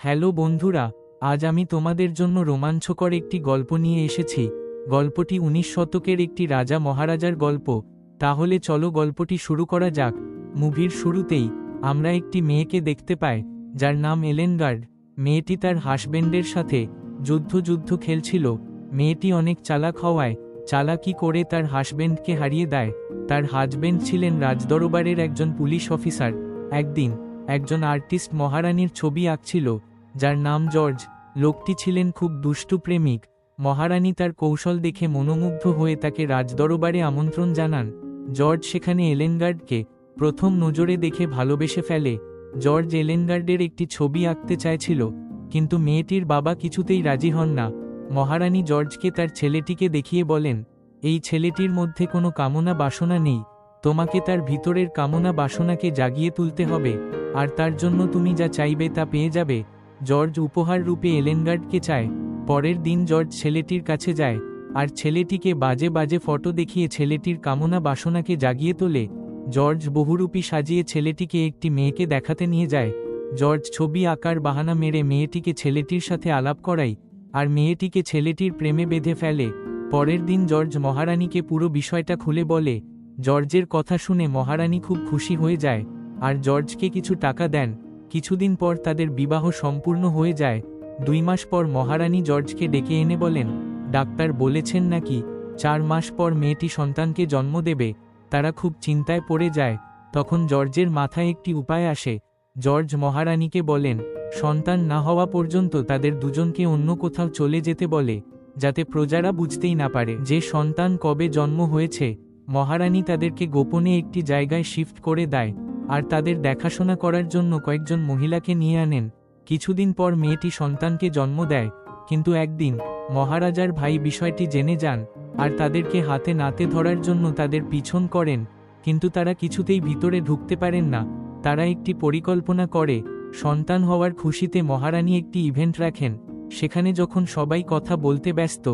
Hello বন্ধুরা, আজ আমি তোমাদের জন্য রোমাঞ্চকর একটি গল্প নিয়ে এসেছি। গল্পটি 19 শতকের একটি রাজা মহারাজার গল্প। তাহলে চলো গল্পটি শুরু করা যাক। মুভির শুরুতেই আমরা একটি মেয়েকে দেখতে পাই, যার নাম এলেনগার্ড। মেয়েটি তার হাসব্যান্ডের সাথে যুদ্ধ খেলছিল। মেয়েটি অনেক চালাক হওয়ায় চালাকি করে তার হাসব্যান্ডকে হারিয়ে দেয়। তার হাসব্যান্ড ছিলেন রাজদরবারের একজন পুলিশ অফিসার। একদিন একজন আর্টিস্ট মহারানীর ছবি আঁকছিল, যার নাম জর্জ। লোকটি ছিলেন খুব দুষ্টু প্রেমিক। মহারানী তার কৌশল দেখে মনোমুগ্ধ হয়ে তাকে রাজদরবারে আমন্ত্রণ জানান। জর্জ সেখানে এলেনগার্ডকে প্রথম নজরে দেখে ভালোবেসে ফেলে। জর্জ এলেনগার্ডের একটি ছবি আঁকতে চাইছিল, কিন্তু মেয়েটির বাবা কিছুতেই রাজি হন না। মহারানী জর্জকে তার ছেলেটিকে দেখিয়ে বলেন, এই ছেলেটির মধ্যে কোনো কামনা বাসনা নেই। তোমাকে তার ভিতরের কামনা বাসনাকে জাগিয়ে তুলতে হবে, আর তার জন্য তুমি যা চাইবে তা পেয়ে যাবে। জর্জ উপহার রূপে এলেনগার্ডকে চায়। পরের দিন জর্জ ছেলেটির কাছে যায়, আর ছেলেটিকে বাজে বাজে ফটো দেখিয়ে ছেলেটির কামনা বাসনাকে জাগিয়ে তোলে। জর্জ বহুরূপী সাজিয়ে ছেলেটিকে একটি মেয়েকে দেখাতে নিয়ে যায়। জর্জ ছবি আঁকার বাহানা মেরে মেয়েটিকে ছেলেটির সাথে আলাপ করায়, আর মেয়েটিকে ছেলেটির প্রেমে বেঁধে ফেলে। পরের দিন জর্জ মহারানীকে পুরো বিষয়টা খুলে বলে। জর্জের কথা শুনে মহারানী খুব খুশি হয়ে যায়, আর জর্জকে কিছু টাকা দেন। কিছুদিন পর তাদের বিবাহ সম্পূর্ণ হয়ে যায়। 2 মাস পর মহারানী জর্জকে ডেকে এনে বলেন, ডাক্তার বলেছেন নাকি 4 মাস পর মেয়েটি সন্তানকে জন্ম দেবে। তারা খুব চিন্তায় পড়ে যায়। তখন জর্জের মাথায় একটি উপায় আসে। জর্জ মহারানীকে বলেন, সন্তান না হওয়া পর্যন্ত তাদের দুজনকে অন্য কোথাও চলে যেতে বলে, যাতে প্রজারা বুঝতেই না পারে যে সন্তান কবে জন্ম হয়েছে। মহারানী তাদেরকে গোপনে একটি জায়গায় শিফট করে দেয়, আর তাদের দেখাশোনা করার জন্য কয়েকজন মহিলাকে নিয়ে আনেন। কিছুদিন পর মেয়েটি সন্তানকে জন্ম দেয়, কিন্তু একদিন মহারাজার ভাই বিষয়টি জেনে যান, আর তাদেরকে হাতে নাতে ধরার জন্য তাদের পিছন করেন, কিন্তু তারা কিছুতেই ভিতরে ঢুকতে পারেন না। তারা একটি পরিকল্পনা করে। সন্তান হওয়ার খুশিতে মহারানী একটি ইভেন্ট রাখেন। সেখানে যখন সবাই কথা বলতে ব্যস্ত,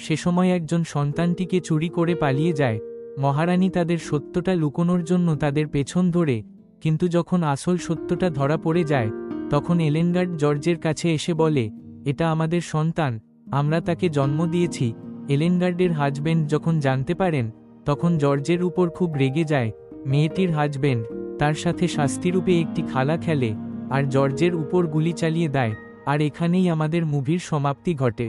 সে সময় একজন সন্তানটিকে চুরি করে পালিয়ে যায়। মহারানী তাদের সত্যটা লুকোনোর জন্য তাদের পেছন ধরে, কিন্তু যখন আসল সত্যটা ধরা পড়ে যায়, তখন এলেনগার্ড জর্জের কাছে এসে বলে, এটা আমাদের সন্তান, আমরা তাকে জন্ম দিয়েছি। এলেনগার্ডের হাজব্যান্ড যখন জানতে পারেন, তখন জর্জের উপর খুব রেগে যায়। মেয়েটির হাজব্যান্ড তার সাথে শাস্তিরূপে একটি খালা খেলে, আর জর্জের উপর গুলি চালিয়ে দেয়। আর এখানেই আমাদের মুভির সমাপ্তি ঘটে।